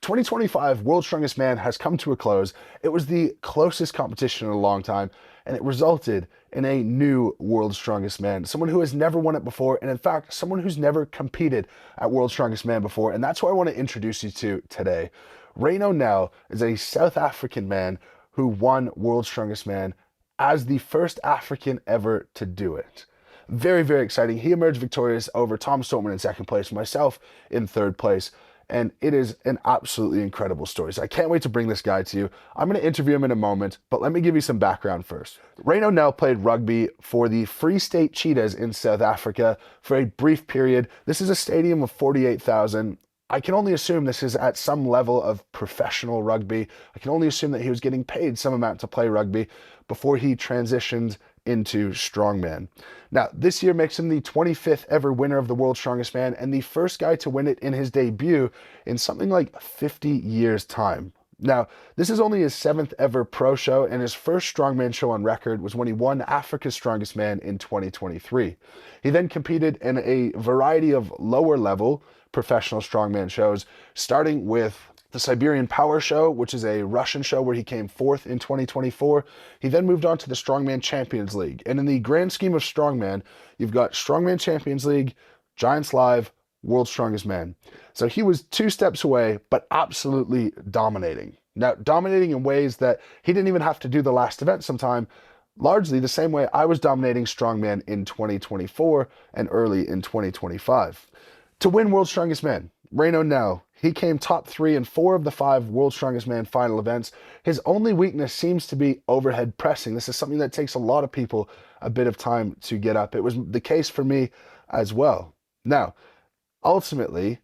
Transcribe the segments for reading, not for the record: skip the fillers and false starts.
2025 World's Strongest Man has come to a close. It was the closest competition in a long time, and it resulted in a new World's Strongest Man, someone who has never won it before, and in fact, someone who's never competed at World's Strongest Man before, and that's who I want to introduce you to today. Rayno Nel is a South African man who won World's Strongest Man as the first African ever to do it. Very, very exciting. He emerged victorious over Tom Stoltman in second place, myself in third place. And it is an absolutely incredible story. So I can't wait to bring this guy to you. I'm going to interview him in a moment, but let me give you some background first. Rayno Nel played rugby for the Free State Cheetahs in South Africa for a brief period. This is a stadium of 48,000. I can only assume this is at some level of professional rugby. I can only assume that he was getting paid some amount to play rugby before he transitioned into Strongman. Now, this year makes him the 25th ever winner of the World's Strongest Man and the first guy to win it in his debut in something like 50 years' time. Now, this is only his 7th ever pro show, and his first Strongman show on record was when he won Africa's Strongest Man in 2023. He then competed in a variety of lower level professional Strongman shows, starting with the Siberian Power Show, which is a Russian show where he came 4th in 2024. He then moved on to the Strongman Champions League. And in the grand scheme of Strongman, you've got Strongman Champions League, Giants Live, World's Strongest Man. So he was 2 steps away, but absolutely dominating. Now, dominating in ways that he didn't even have to do the last event sometime, largely the same way I was dominating Strongman in 2024 and early in 2025. To win World's Strongest Man, Rayno Nel, he came top 3 in 4 of the 5 World's Strongest Man final events. His only weakness seems to be overhead pressing. This is something that takes a lot of people a bit of time to get up. It was the case for me as well. Now, ultimately,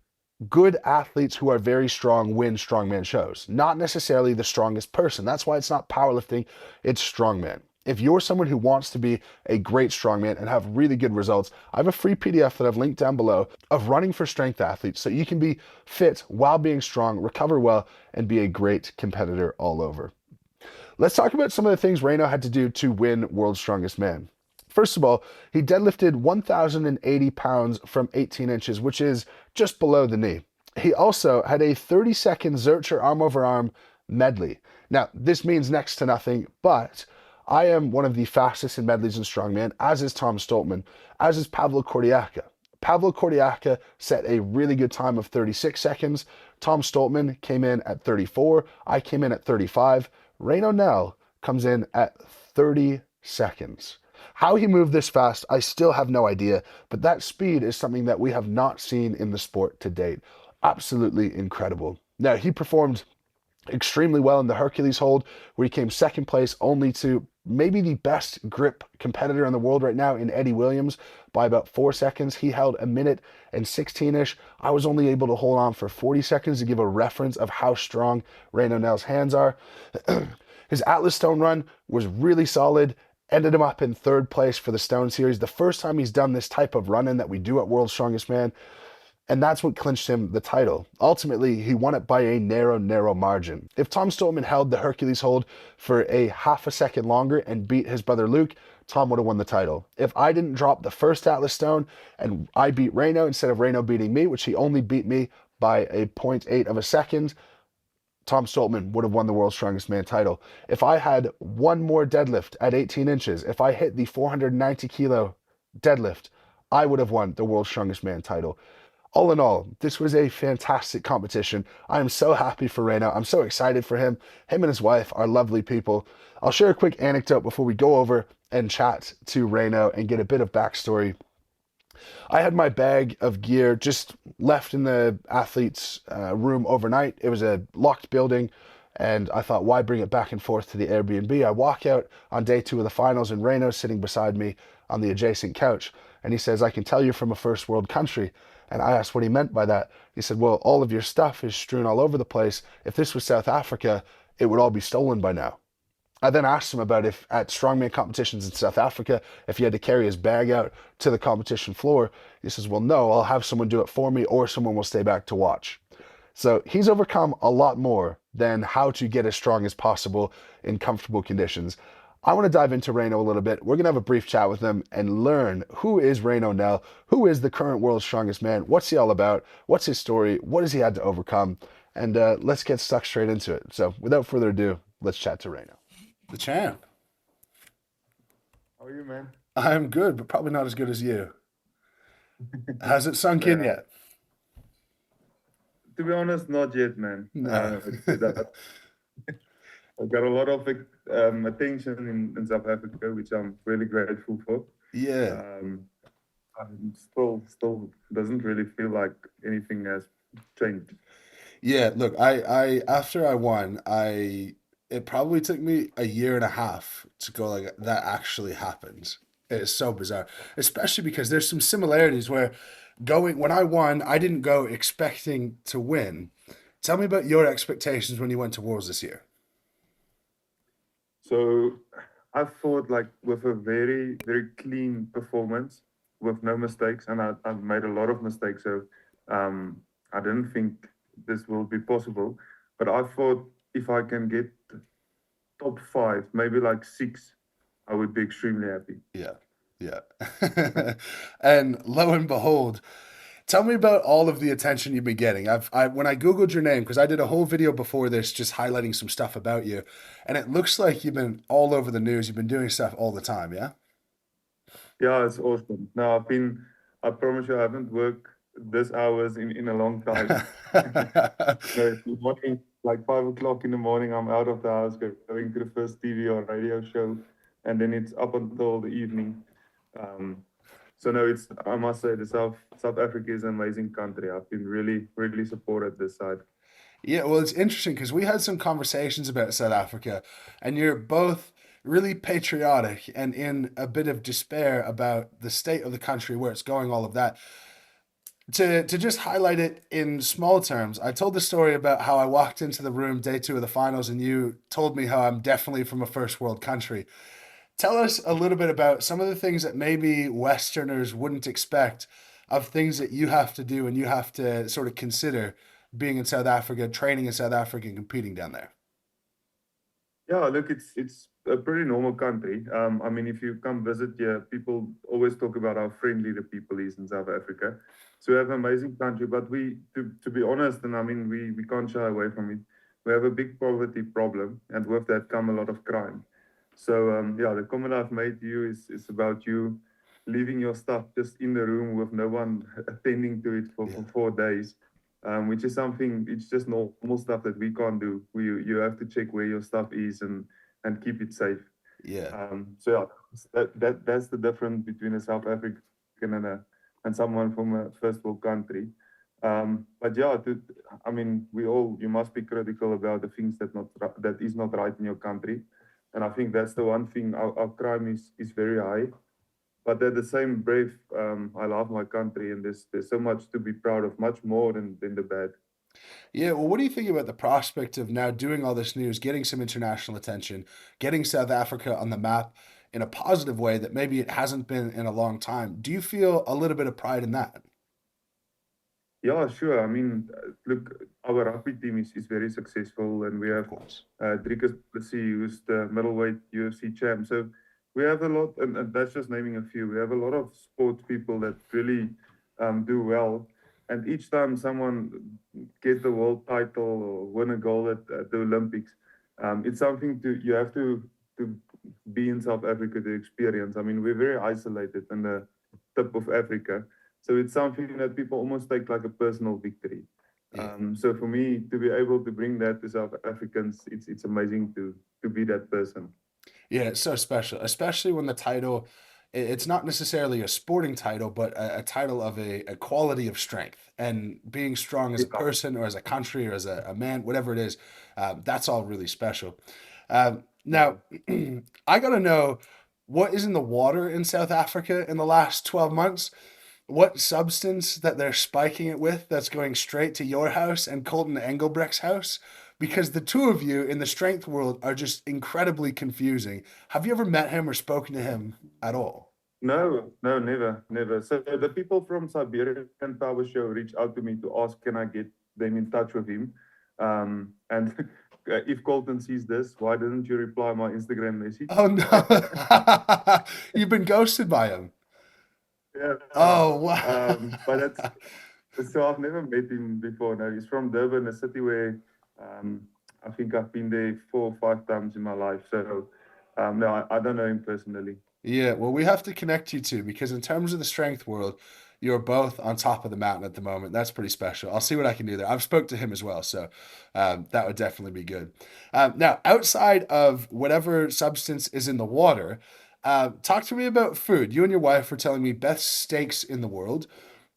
good athletes who are very strong win strongman shows, not necessarily the strongest person. That's why it's not powerlifting, it's strongman. If you're someone who wants to be a great strongman and have really good results, I have a free PDF that I've linked down below of running for strength athletes so you can be fit while being strong, recover well, and be a great competitor all over. Let's talk about some of the things Rayno had to do to win World's Strongest Man. First of all, he deadlifted 1,080 pounds from 18 inches, which is just below the knee. He also had a 30-second Zercher arm over arm medley. Now, this means next to nothing, but I am one of the fastest in medleys in Strongman, as is Tom Stoltman, as is Pavlo Kordiaka. Pavlo Kordiaka set a really good time of 36 seconds. Tom Stoltman came in at 34. I came in at 35. Rayno Nel comes in at 30 seconds. How he moved this fast, I still have no idea, but that speed is something that we have not seen in the sport to date. Absolutely incredible. Now, he performed extremely well in the Hercules hold, where he came 2nd place only to maybe the best grip competitor in the world right now in Eddie Williams by about 4 seconds. He held 1 minute and 16-ish. I was only able to hold on for 40 seconds to give a reference of how strong Rayno Nel's hands are. His Atlas Stone run was really solid. Ended him up in 3rd place for the Stone Series. The first time he's done this type of run-in that we do at World's Strongest Man. And that's what clinched him the title. Ultimately, he won it by a narrow, narrow margin. If Tom Stoltman held the Hercules hold for a half a second longer and beat his brother Luke, Tom would have won the title. If I didn't drop the first Atlas Stone and I beat Rayno instead of Rayno beating me, which he only beat me by a 0.8 of a second, Tom Stoltman would have won the World's Strongest Man title. If I had one more deadlift at 18 inches, if I hit the 490 kilo deadlift, I would have won the World's Strongest Man title. All in all, this was a fantastic competition. I am so happy for Rayno. I'm so excited for him. Him and his wife are lovely people. I'll share a quick anecdote before we go over and chat to Rayno and get a bit of backstory. I had my bag of gear just left in the athlete's room overnight. It was a locked building, and I thought, why bring it back and forth to the Airbnb? I walk out on day 2 of the finals, and Rayno's sitting beside me on the adjacent couch, and he says, "I can tell you're from a first world country." And I asked what he meant by that. He said, "Well, all of your stuff is strewn all over the place. If this was South Africa, it would all be stolen by now." I then asked him about if at strongman competitions in South Africa, if he had to carry his bag out to the competition floor. He says, "Well, no, I'll have someone do it for me, or someone will stay back to watch." So he's overcome a lot more than how to get as strong as possible in comfortable conditions. I want to dive into Rayno a little bit. We're going to have a brief chat with him and learn who is Rayno Nel, who is the current world's strongest man, what's he all about, what's his story, what has he had to overcome, and let's get stuck straight into it. So without further ado, let's chat to Rayno, the champ. How are you, man? I'm good, but probably not as good as you. Has it sunk in Yeah, yet? to be honest, not yet, man. No. I've got a lot of attention in South Africa, which I'm really grateful for. Yeah. Um, I'm still doesn't really feel like anything has changed. Yeah, look, after I won, it probably took me a year and a half to go like that actually happened. It's so bizarre, especially because there's some similarities where when I won, I didn't go expecting to win. Tell me about your expectations when you went to Wars this year. So I thought like with a very clean performance, with no mistakes, and I've made a lot of mistakes, so um, I didn't think this will be possible. But I thought if I can get top five, maybe like six, I would be extremely happy. Yeah, yeah. And lo and behold, tell me about all of the attention you've been getting. When I googled your name, because I did a whole video before this just highlighting some stuff about you, and it looks like you've been all over the news. You've been doing stuff all the time, yeah? Yeah, it's awesome. No, I promise you, I haven't worked this hours in a long time. No, it's the morning, like 5 o'clock in the morning, I'm out of the house going to the first TV or radio show, and then it's up until the evening. Um, so no, I must say the South Africa is an amazing country. I've been really supported this side. Yeah, well, it's interesting because we had some conversations about South Africa, and you're both really patriotic and in a bit of despair about the state of the country, where it's going, all of that. To just highlight it in small terms, I told the story about how I walked into the room day two of the finals, and you told me how I'm definitely from a first world country. Tell us a little bit about some of the things that maybe Westerners wouldn't expect of things that you have to do and you have to sort of consider being in South Africa, training in South Africa, and competing down there. Yeah, look, it's a pretty normal country. I mean, if you come visit here, people always talk about how friendly the people is in South Africa. So we have an amazing country, but to be honest, and I mean, we can't shy away from it. We have a big poverty problem, and with that come a lot of crime. So yeah, the comment I've made to you is about you leaving your stuff just in the room with no one attending to it for Yeah. 4 days, which is something. It's just normal stuff that we can't do. You have to check where your stuff is and keep it safe. Yeah. So yeah, that's the difference between a South African and someone from a first world country. But yeah, I mean, you must be critical about the things that is not right in your country, and I think that's the one thing. Our crime is very high, but at the same breath, I love my country, and there's so much to be proud of, much more than the bad. Yeah, well, what do you think about the prospect of now doing all this news, getting some international attention, getting South Africa on the map in a positive way that maybe it hasn't been in a long time? Do you feel a little bit of pride in that? Yeah, sure. I mean, look, our rugby team is very successful, and we Of have course. Driekus Plessis, who's the middleweight UFC champ. So we have a lot, and that's just naming a few. We have a lot of sports people that really do well. And each time someone gets the world title or win a gold at the Olympics, it's something you have to be in South Africa to experience. I mean, we're very isolated in the tip of Africa. So it's something that people almost take like a personal victory. Yeah. So for me to be able to bring that to South Africans, it's amazing to be that person. Yeah, it's so special, especially when the title, it's not necessarily a sporting title, but a title of a quality of strength and being strong as a Yeah. person or as a country or as a man, whatever it is, that's all really special. Yeah. Now, I got to know what is in the water in South Africa in the last 12 months? What substance that they're spiking it with that's going straight to your house and Colton Engelbrecht's house? Because the two of you in the strength world are just incredibly confusing. Have you ever met him or spoken to him at all? No, no, never. So the people from Siberian Power Show reached out to me to ask, can I get them in touch with him? And if Colton sees this, why didn't you reply my Instagram message? Oh no. You've been ghosted by him. Yeah. Oh wow. But So I've never met him before. No, he's from Durban, a city where um, I think I've been there 4 or 5 times in my life. So no, I don't know him personally. Yeah, well, we have to connect you two because in terms of the strength world, you're both on top of the mountain at the moment. That's pretty special. I'll see what I can do there. I've spoke to him as well, so that would definitely be good. Now, outside of whatever substance is in the water, talk to me about food. You and your wife were telling me best steaks in the world,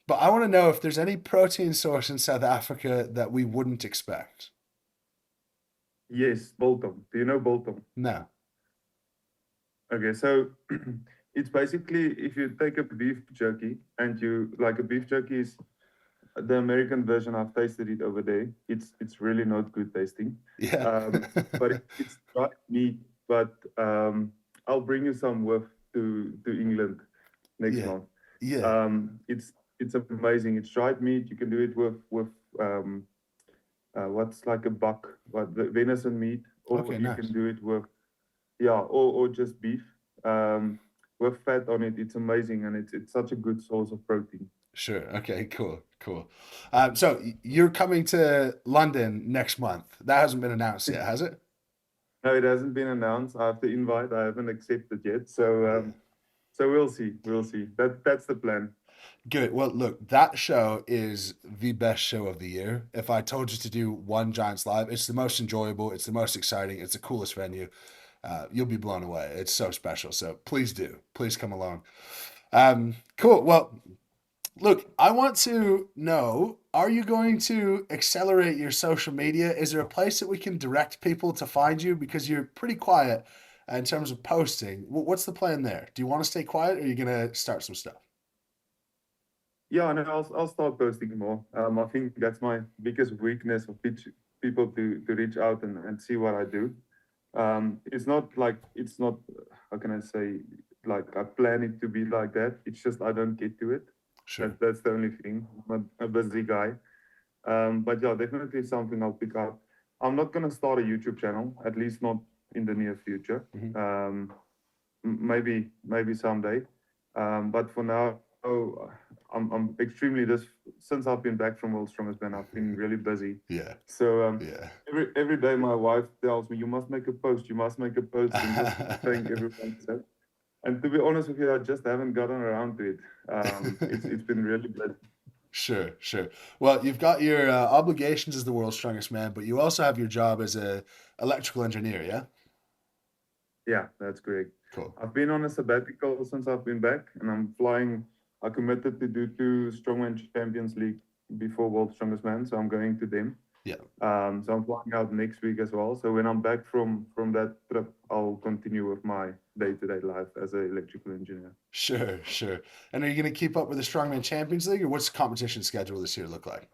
but I want to know if there's any protein source in South Africa that we wouldn't expect. Yes, Bolton. Do you know Bolton? No. Okay, so it's basically if you take a beef jerky and you like a beef jerky is the American version. I've tasted it over there. It's really not good tasting. Yeah. But it's dried meat. But I'll bring you some with to England next Yeah. month. Yeah. It's amazing. It's dried meat. You can do it with um what's like a buck, what the venison meat, or Okay, you nice. can do it with yeah, or just beef with fat on it. It's amazing, and it's such a good source of protein. Sure. Okay, cool. Cool. So you're coming to London next month. That hasn't been announced yet, has it? No, it hasn't been announced. I have to invite. I haven't accepted yet. So Yeah. so we'll see. We'll see. That's the plan. Good. Well, look, that show is the best show of the year. If I told you to do one Giants Live, it's the most enjoyable, it's the most exciting, it's the coolest venue. You'll be blown away. It's so special. So please do. Please come along. Cool. Well, look, I want to know, are you going to accelerate your social media? Is there a place that we can direct people to find you? Because you're pretty quiet in terms of posting. What's the plan there? Do you want to stay quiet or are you going to start some stuff? Yeah, no, I'll start posting more. I think that's my biggest weakness of people to reach out and see what I do. It's not like it's not how can I say like I plan it to be like that. It's just I don't get to it. Sure. That's the only thing. I'm a busy guy. But yeah, definitely something I'll pick up. I'm not gonna start a YouTube channel, at least not in the near future. Mhm. Maybe someday. But for now, oh, I'm extremely this since I've been back from World's Strongest Man, I've been really busy. Yeah. So Yeah. every day my wife tells me you must make a post, you must make a post, and just thank everyone. So, and to be honest with you, I just haven't gotten around to it. It's been really busy. Sure, sure. Well, you've got your obligations as the world's strongest man, but you also have your job as a electrical engineer, yeah? Yeah, that's correct. Cool. I've been on a sabbatical since I've been back, and I'm flying. I committed to do 2 Strongman Champions League before World's Strongest Man, so I'm going to them. Yeah. So I'm flying out next week as well. So when I'm back from that trip, I'll continue with my day-to-day life as an electrical engineer. Sure, sure. And are you going to keep up with the Strongman Champions League, or what's the competition schedule this year look like?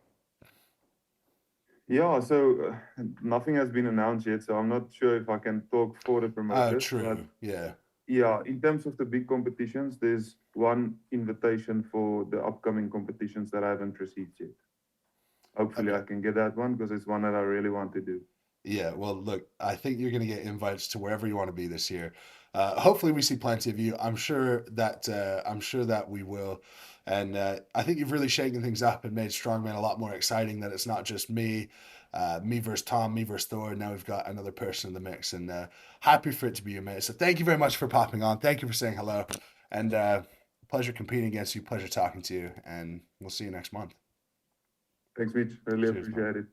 Yeah, so nothing has been announced yet, so I'm not sure if I can talk for the promoters. But True. Yeah. yeah, in terms of the big competitions, there's one invitation for the upcoming competitions that I haven't received yet. Hopefully, Okay. I can get that one because it's one that I really want to do. Yeah, well, look, I think you're going to get invites to wherever you want to be this year. Hopefully, we see plenty of you. I'm sure that we will, and I think you've really shaken things up and made Strongman a lot more exciting. That it's not just me versus Tom, me versus Thor. Now we've got another person in the mix, and happy for it to be you, mate. So thank you very much for popping on. Thank you for saying hello, and pleasure competing against you. Pleasure talking to you, and we'll see you next month. Thanks, Mitch. Really Cheers, man. appreciate it.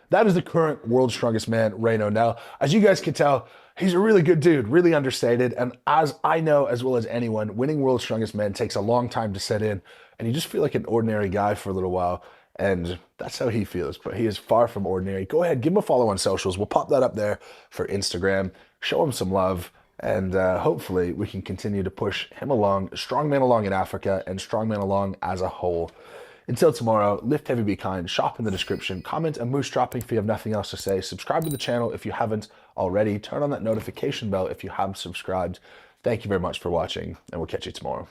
That is the current world's strongest man, Rayno Nel. As you guys can tell, he's a really good dude, really understated. And as I know as well as anyone, winning world's strongest man takes a long time to set in. And you just feel like an ordinary guy for a little while. And that's how he feels. But he is far from ordinary. Go ahead, give him a follow on socials. We'll pop that up there for Instagram. Show him some love. And hopefully we can continue to push him along, strongman along in Africa, and strongman along as a whole. Until tomorrow, lift heavy, be kind, shop in the description, comment a moose dropping if you have nothing else to say, subscribe to the channel if you haven't already, turn on that notification bell if you have subscribed. Thank you very much for watching, and we'll catch you tomorrow.